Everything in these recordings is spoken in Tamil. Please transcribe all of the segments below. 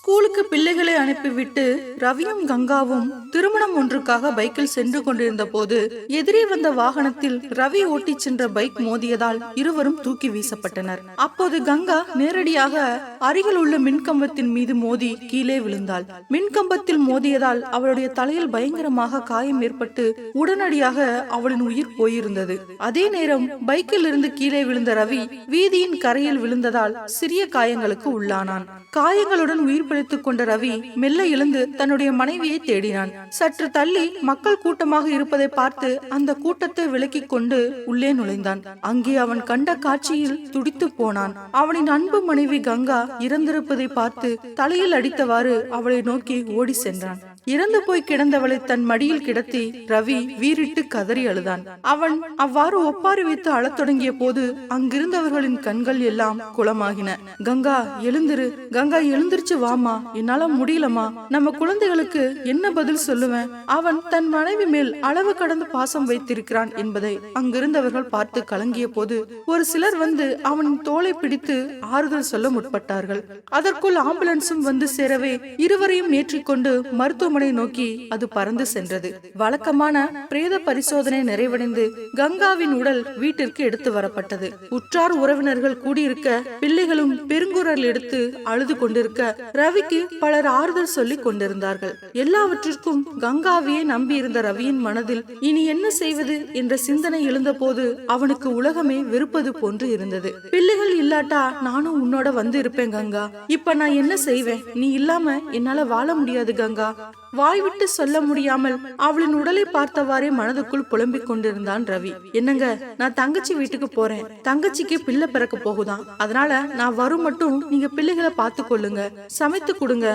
ஸ்கூலுக்கு பிள்ளைகளை அனுப்பிவிட்டு ரவியும் கங்காவும் திருமணம் ஒன்றுக்காக பைக்கில் சென்று கொண்டிருந்த போது எதிரே வந்த வாகனத்தில் ரவி ஓட்டி சென்ற பைக் மோதியதால் இருவரும் தூக்கி வீசப்பட்டனர். அப்போது கங்கா நேரடியாக அருகில் உள்ள மின்கம்பத்தின் மீது மோதி கீழே விழுந்தாள். மின்கம்பத்தில் மோதியதால் அவளுடைய தலையில் பயங்கரமாக காயம் ஏற்பட்டு உடனடியாக அவளின் உயிர் போயிருந்தது. அதே நேரம் பைக்கில் இருந்து கீழே விழுந்த ரவி வீதியின் கரையில் விழுந்ததால் சிறிய காயங்களுக்கு உள்ளானான். காயங்களுடன் உயிர் பிழைத்துக் கொண்ட ரவி மெல்ல எழுந்து தன்னுடைய மனைவியை தேடினான். சற்று தள்ளி மக்கள் கூட்டமாக இருப்பதை பார்த்து அந்த கூட்டத்தை விலக்கிக் கொண்டு உள்ளே நுழைந்தான். அங்கே அவன் கண்ட காட்சியில் துடித்து போனான். அவனின் அன்பு மனைவி கங்கா இறந்திருப்பதை பார்த்து தலையில் அடித்தவாறு அவளை நோக்கி ஓடி சென்றான். இறந்து போய் கிடந்தவளை தன் மடியில் கிடத்தி ரவி வீறிட்டு கதறி அழுதான். அவன் அவ்வாறு ஒப்பாரி வைத்து அழத் தொடங்கிய போது அங்கிருந்தவர்களின் கண்கள் எல்லாம் குளமாகின. கங்கா எழுந்திரு, கங்கா எழுந்திருச்சு வாமா, என்னால முடியலமா, நம்ம குழந்தைகளுக்கு என்ன பதில் சொல்லுவேன்? அவன் தன் மனைவி மேல் அளவு கடந்து பாசம் வைத்திருக்கிறான் என்பதை அங்கிருந்தவர்கள் பார்த்து கலங்கிய போது ஒரு சிலர் வந்து அவனின் தோளை பிடித்து ஆறுதல் சொல்ல முற்பட்டார்கள். அதற்குள் ஆம்புலன்ஸும் வந்து சேரவே இருவரையும் ஏற்றிக்கொண்டு மருத்துவமனை நோக்கி அது பறந்து சென்றது. வழக்கமான பிரேத பரிசோதனை நிறைவடைந்து கங்காவின் உடல் வீட்டிற்கு எடுத்து வரப்பட்டது. உற்றார் உறவினர்கள் கூடியிருக்க பிள்ளைகளும் பெருங்குரல் எடுத்து அழுது கொண்டிருக்க ரவிக்கு பலர் ஆறுதல் சொல்லிக் கொண்டிருந்தார்கள். எல்லாவற்றிற்கும் கங்காவையே நம்பி இருந்த ரவியின் மனதில் இனி என்ன செய்வது என்ற சிந்தனை எழுந்த போது அவனுக்கு உலகமே வெறுப்பது போன்று இருந்தது. பிள்ளைகள் இல்லாட்டா நானும் உன்னோட வந்து இருப்பேன் கங்கா, இப்ப நான் என்ன செய்வேன்? நீ இல்லாம என்னால வாழ முடியாது கங்கா. வாய்விட்டு சொல்ல முடியாமல் அவளின் உடலை பார்த்தவாறே மனதுக்குள் புலம்பிக் கொண்டிருந்தான் ரவி. என்னங்க, நான் தங்கச்சி வீட்டுக்கு போறேன், தங்கச்சிக்கு பிள்ளை பிறக்க போகுதான், அதனால நான் வரும் மட்டும் நீங்க பிள்ளைகளை பார்த்து கொள்ளுங்க, சமைத்து கொடுங்க,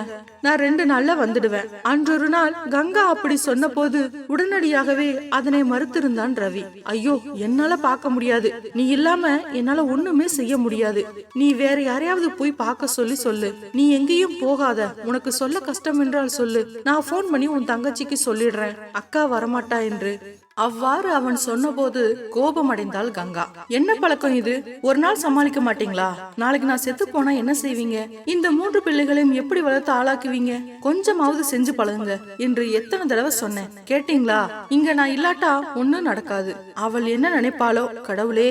நான் 2 நாள்ல வந்துடுவேன். அன்றொரு நாள் கங்கா அப்படி சொன்ன போது உடனடியாகவே அதனை மறுத்திருந்தான் ரவி. ஐயோ, என்னால பார்க்க முடியாது, நீ இல்லாம என்னால ஒண்ணுமே செய்ய முடியாது, நீ வேற யாரையாவது போய் பார்க்க சொல்லு, நீ எங்கேயும் போகாத, உனக்கு சொல்ல கஷ்டம் என்றால் சொல்லு, நான் போன் பண்ணி உன் தங்கச்சிக்கு சொல்லிடுறேன், அக்கா வரமாட்டா என்று. அவ்வாறு அவன் சொன்னபோது கோபமடைந்தாள் கங்கா. என்ன பழக்கம் இது? ஒரு நாள் சமாளிக்க மாட்டீங்களா? நாளைக்கு நான் செத்து போனா என்ன செய்வீங்க? இந்த 3 பிள்ளைகளையும் எப்படி வளர்த்து ஆளாக்குவீங்க? கொஞ்சமாவது செஞ்சு பழகுங்க என்று எத்தனை தடவை சொன்னேன், கேட்டீங்களா? இங்க நான் இல்லாட்டா ஒண்ணும் நடக்காது. அவள் என்ன நினைப்பாளோ கடவுளே,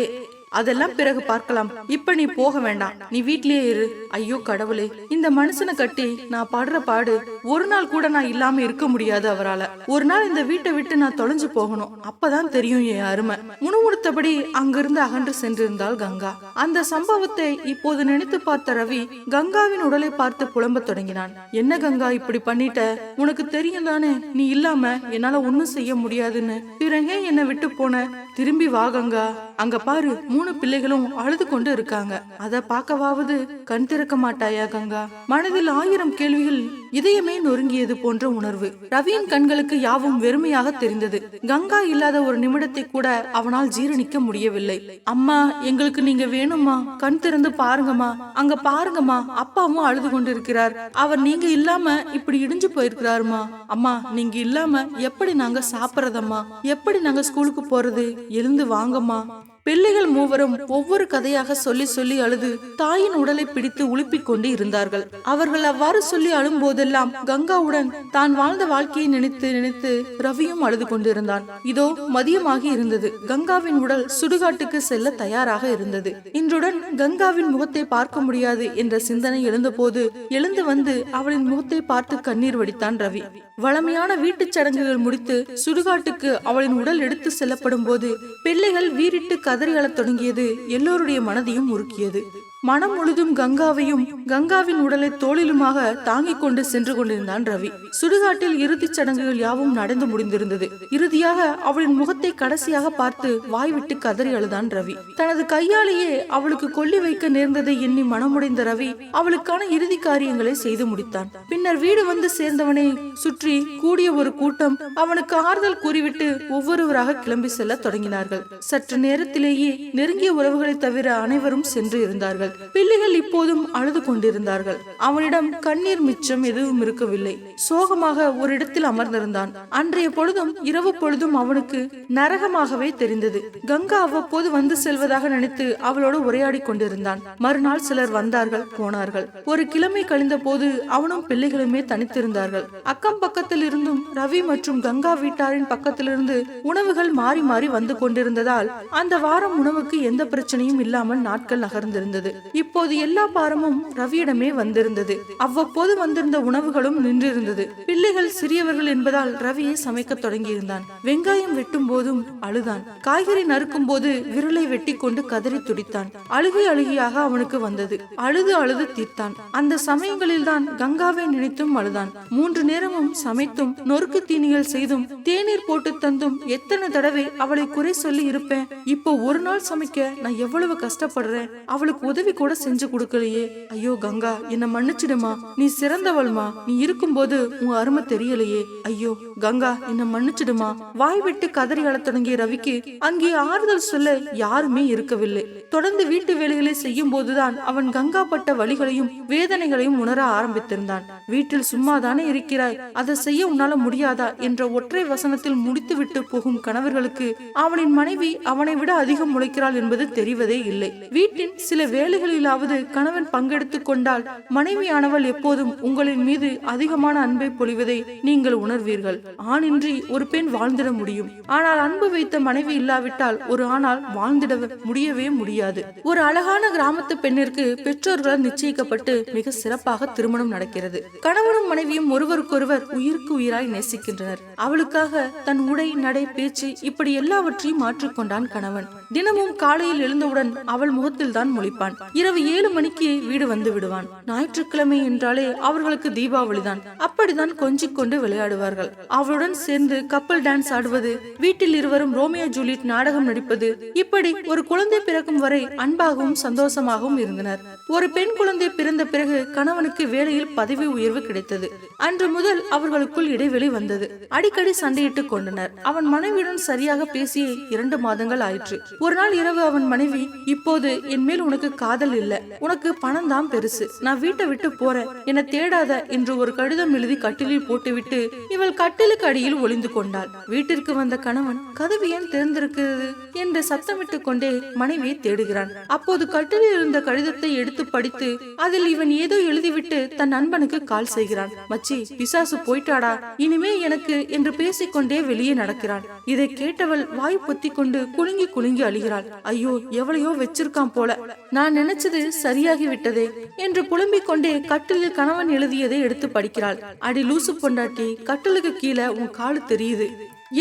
அதெல்லாம் பிறகு பார்க்கலாம், இப்ப நீ போக வேண்டாம், நீ வீட்லயே இரு. ஐயோ கடவுளே, இந்த மனுஷனை கட்டி நான் படுற பாடு ஒரு நாள் கூட நான் இல்லாம இருக்க முடியாது. அவரால ஒரு நாள் இந்த வீட்டை விட்டு நான் தொலைஞ்சு போகணும், அப்பதான் தெரியும் என் அருமை. முணுமுணுத்தபடி அங்கிருந்து அகன்று சென்றிருந்தாள் கங்கா. அந்த சம்பவத்தை இப்போது நினைத்து பார்த்த ரவி கங்காவின் உடலை பார்த்து புலம்ப தொடங்கினான். என்ன கங்கா இப்படி பண்ணிட்ட? உனக்கு தெரியும் தானே நீ இல்லாம என்னால ஒண்ணும் செய்ய முடியாதுன்னு. பிறகே என்னை விட்டு போன, திரும்பி வா கங்கா. அங்க பாரு, 3 பிள்ளைகளும் அழுது கொண்டு இருக்காங்க, அத பார்க்கவாவது கண் திறக்க மாட்டாயா கங்கா? மனதில் 1000 கேள்விகள், இதயமே நொறுங்கியது போன்ற உணர்வு. ரவியின் கண்களுக்கு யாவும் வெறுமையாக தெரிந்தது. கங்கா இல்லாத ஒரு நிமிடத்தை கூட அவனால் ஜீரணிக்க முடியவில்லை. அம்மா, எங்களுக்கு நீங்க வேணுமா? கண் திறந்து பாருங்கம்மா, அங்க பாருங்கம்மா, அப்பாவும் அழுது கொண்டு இருக்கிறார், அவர் நீங்க இல்லாம இப்படி இடிஞ்சு போயிருக்கிறாருமா. அம்மா, நீங்க இல்லாம எப்படி நாங்க சாப்பிடறதம்மா? எப்படி நாங்க ஸ்கூலுக்கு போறது? எழுந்து வாங்கம்மா. பிள்ளைகள் மூவரும் ஒவ்வொரு கதையாக சொல்லி சொல்லி அழுது தாயின் உடலை பிடித்து உலுப்பிக் கொண்டு இருந்தார்கள். அவர்கள் அவ்வாறு சொல்லி அழும் போதெல்லாம் கங்காவுடன் தான் வாழ்ந்த வாழ்க்கையை நினைத்து நினைத்து ரவியும் அழுது கொண்டிருந்தான். இதோ மதியமாகி இருந்தது. கங்காவின் உடல் சுடுகாட்டுக்கு செல்ல தயாராக இருந்தது. இன்றுடன் கங்காவின் முகத்தை பார்க்க முடியாது என்ற சிந்தனை எழுந்த போது எழுந்து வந்து அவளின் முகத்தை பார்த்து கண்ணீர் வடித்தான் ரவி. வளமையான வீட்டுச் சடங்குகள் முடித்து சுடுகாட்டுக்கு அவளின் உடல் எடுத்து செல்லப்படும் போது பிள்ளைகள் வீறிட்டு கதறி அழத் தொடங்கியது எல்லோருடைய மனதையும் உருக்கியது. மனம் முழுதும் கங்காவையும் கங்காவின் உடலை தோளிலுமாக தாங்கிக் கொண்டு சென்று கொண்டிருந்தான் ரவி. சுடுகாட்டில் இறுதிச் சடங்குகள் யாவும் நடந்து முடிந்திருந்தது. இறுதியாக அவளின் முகத்தை கடைசியாக பார்த்து வாய்விட்டு கதறி அழுதான் ரவி. தனது கையாலேயே அவளுக்கு கொல்லி வைக்க நேர்ந்ததை எண்ணி மனமுடைந்த ரவி அவளுக்கான இறுதி காரியங்களை செய்து முடித்தான். பின்னர் வீடு வந்து சேர்ந்தவனை சுற்றி கூடிய ஒரு கூட்டம் அவனுக்கு ஆறுதல் கூறிவிட்டு ஒவ்வொருவராக கிளம்பி செல்ல தொடங்கினார்கள். சற்று நேரத்திலேயே நெருங்கிய உறவுகளை தவிர அனைவரும் சென்று இருந்தார்கள். இருந்தார்கள். பிள்ளைகள் இப்போதும் அழுது கொண்டிருந்தார்கள். அவனிடம் கண்ணீர் மிச்சம் எதுவும் இருக்கவில்லை. சோகமாக ஒரு இடத்தில் அமர்ந்திருந்தான். அன்றைய பொழுதும் இரவு பொழுதும் அவனுக்கு நரகமாகவே தெரிந்தது. கங்கா அவ்வப்போது வந்து செல்வதாக நினைத்து அவளோடு உரையாடி கொண்டிருந்தான். மறுநாள் சிலர் வந்தார்கள், போனார்கள். ஒரு கிழமை கழிந்த போது அவனும் பிள்ளைகளுமே தனித்திருந்தார்கள். அக்கம் பக்கத்தில் இருந்தும் ரவி மற்றும் கங்கா வீட்டாரின் பக்கத்திலிருந்து உணவுகள் மாறி மாறி வந்து கொண்டிருந்ததால் அந்த வாரம் உணவுக்கு எந்த பிரச்சனையும் இல்லாமல் நாட்கள் நகர்ந்திருந்தது. இப்போது எல்லா பாரமும் ரவியிடமே வந்திருந்தது. அவ்வப்போது வந்திருந்த உணவுகளும் நின்றிருந்தது. பிள்ளைகள் சிறியவர்கள் என்பதால் ரவியை சமைக்க தொடங்கியிருந்தான். வெங்காயம் வெட்டும் போதும் அழுதான். காய்கறி நறுக்கும் போது விரலை வெட்டி கொண்டு கதறி துடித்தான். அழுகையாக அவனுக்கு வந்தது. அழுது அழுது தீர்த்தான். அந்த சமயங்களில் தான் கங்காவை நினைத்தும் அழுதான். 3 நேரமும் சமைத்தும் நொறுக்கு தீனிகள் செய்தும் தேநீர் போட்டு தந்தும் எத்தனை தடவை அவளை குறை சொல்லி இருப்பேன். இப்போ ஒரு நாள் சமைக்க நான் எவ்வளவு கஷ்டப்படுறேன். அவளுக்கு உதவி கூட செஞ்சு கொடுக்கலையே. ஐயோ கங்கா, என்ன மன்னிச்சிடுமா. நீ சிறந்தவள்மா. நீ இருக்கும்போது உன் அருமை தெரியலையே. ஐயோ கங்கா, என்ன மன்னிச்சிடுமா. வாய் விட்டு கதறி அழத் தொடங்கிய ரவிக்கு அங்கே ஆறுதல் சொல்ல யாருமே இருக்கவில்லை. தொடர்ந்து வீட்டு வேலைகளை செய்யும் போதுதான் அவன் கங்கா பட்ட வலிகளையும் வேதனைகளையும் உணர ஆரம்பித்திருந்தான். வீட்டில் சும்மாதானே இருக்கிறாய், அதை செய்ய உன்னால முடியாதா என்ற ஒற்றை வசனத்தில் முடித்துவிட்டு போகும் கணவர்களுக்கு அவனின் மனைவி அவனை விட அதிகம் உழைக்கிறாள் என்பது தெரிவதே இல்லை. வீட்டின் சில வேலைகளிலாவது கணவன் பங்கெடுத்துக் கொண்டால் மனைவியானவள் எப்போதும் உங்களின் மீது அதிகமான அன்பை பொழிவதை நீங்கள் உணர்வீர்கள். ஆணின்றி ஒரு பெண் வாழ்ந்திட முடியும். ஆனால் அன்பு வைத்த மனைவி இல்லாவிட்டால் ஒரு ஆணால் வாழ்ந்திட முடியவே முடியாது. ஒரு அழகான கிராமத்து பெண்ணிற்கு பெற்றோர்களால் நிச்சயிக்கப்பட்டு மிக சிறப்பாக திருமணம் நடக்கிறது. கணவனும் மனைவியும் ஒருவருக்கொருவர் உயிருக்கு உயிராய் நேசிக்கின்றனர். அவளுக்காக தன் உடை, நடை, பேச்சு இப்படி எல்லாவற்றையும் மாற்றிக்கொண்டான் கணவன். தினமும் காலையில் எழுந்தவுடன் அவள் முகத்தில் தான் முழிப்பான். இரவு 7 மணிக்கு வீடு வந்து விடுவான். ஞாயிற்றுக்கிழமை என்றாலே அவர்களுக்கு தீபாவளி தான். அப்படிதான் கொஞ்சிக் கொண்டு விளையாடுவார்கள். அவளுடன் சேர்ந்து கப்பல் டான்ஸ் ஆடுவது, வீட்டில் இருவரும் ரோமியோ ஜூலியட் நாடகம் நடிப்பது, இப்படி ஒரு குழந்தை பிறக்கும் வரை அன்பாகவும் சந்தோஷமாகவும் இருந்தனர். ஒரு பெண் குழந்தை பிறந்த பிறகு கணவனுக்கு வேலையில் பதவி உயர்வு கிடைத்தது. அன்று முதல் அவர்களுக்குள் இடைவெளி வந்தது. அடிக்கடி சண்டையிட்டுக் கொண்டனர். அவன் மனைவியுடன் சரியாக பேசிய 2 மாதங்கள் ஆயிற்று. ஒரு நாள் இரவு அவன் மனைவி, இப்போது என் மேல் உனக்கு காதல் இல்ல, உனக்கு பணம் தான் பெருசு, நான் வீட்டை விட்டு போறேன், என தேடாத என்று ஒரு கடிதம் எழுதி கட்டிலில் போட்டுவிட்டு இவள் கட்டிலுக்கு அடியில் ஒளிந்து கொண்டாள். வீட்டிற்கு வந்த கணவன் கதவு ஏன் திறந்திருக்கிறது என்று சத்தமிட்டு கொண்டே மனைவியை தேடுகிறான். அப்போது கட்டிலில் இருந்த கடிதத்தை எடுத்து படித்து அதில் இவன் ஏதோ எழுதிவிட்டு தன் நண்பனுக்கு கால் செய்கிறான். மச்சி, பிசாசு போயிட்டாடா, இனிமே எனக்கு என்று பேசிக்கொண்டே வெளியே நடக்கிறான். இதை கேட்டவள் வாய் பொத்தி கொண்டு குலுங்கி குலுங்கி அழுகிறாள். ஐயோ, எவளையோ வச்சிருக்கான் போல, நான் நினைச்சது சரியாகி விட்டதே என்று புலம்பிக் கொண்டே கட்டிலில் கணவன் எழுதியதை எடுத்து படிக்கிறாள். அடி லூசு பொண்டாட்டி, கட்டிலுக்கு கீழே உன் காலு தெரியுது.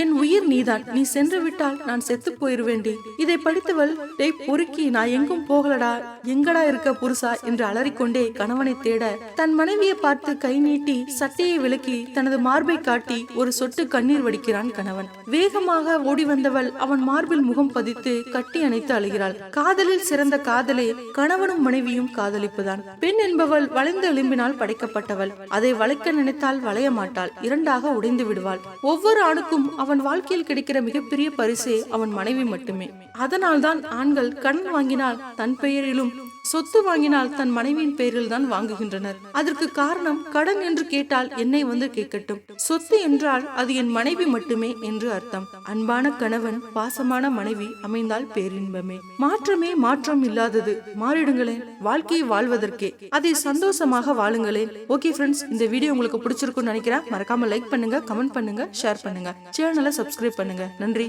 என் உயிர் நீதான், நீ சென்று விட்டால் நான் செத்து போயிருவேண்டி. இதை படித்தவள், டேய் பொறுக்கி, நான் எங்கும் போகலடா, எங்கடா இருக்க புருஷா என்று அலறிக்கொண்டே கணவனை தேட தன் மனைவியை பார்த்து கை நீட்டி சட்டையை விலக்கி தனது மார்பை காட்டி ஒரு சொட்டு கண்ணீர் வடிக்கிறான் கணவன். வேகமாக ஓடி வந்தவள் அவன் மார்பில் முகம் பதித்து கட்டி அணைத்து அழுகிறாள். காதலில் சிறந்த காதலே கணவனும் மனைவியும் காதலிப்புதான். பெண் என்பவள் வளைந்த எலும்பினால் படைக்கப்பட்டவள். அதை வளைக்க நினைத்தால் வளைய மாட்டாள், இரண்டாக உடைந்து விடுவாள். ஒவ்வொரு ஆணுக்கும் அவன் வாழ்க்கையில் கிடைக்கிற மிகப்பெரிய பரிசே அவன் மனைவி மட்டுமே. அதனால்தான் ஆண்கள் கடன் வாங்கினால் தன் பெயரிலும், சொத்து வாங்கினால் தன் மனைவியின் பெயரில் தான் வாங்குகின்றனர். அதற்கு காரணம், கடன் என்று கேட்டால் என்னை வந்து கேட்கட்டும், சொத்து என்றால் அது என் மனைவி மட்டுமே என்று அர்த்தம். அன்பான கணவன், பாசமான மனைவி அமைந்தால் பேரின்பமே. மாற்றமே மாற்றம் இல்லாதது. மாறிடுங்களேன், வாழ்க்கையை வாழ்வதற்கே. அதை சந்தோஷமாக வாழுங்களேன். ஓகே ஃப்ரெண்ட்ஸ், இந்த வீடியோ உங்களுக்கு பிடிச்சிருக்கும்னு நினைக்கிறேன். மறக்காம லைக் பண்ணுங்க, கமெண்ட் பண்ணுங்க, ஷேர் பண்ணுங்க, சேனலை சப்ஸ்கிரைப் பண்ணுங்க. நன்றி.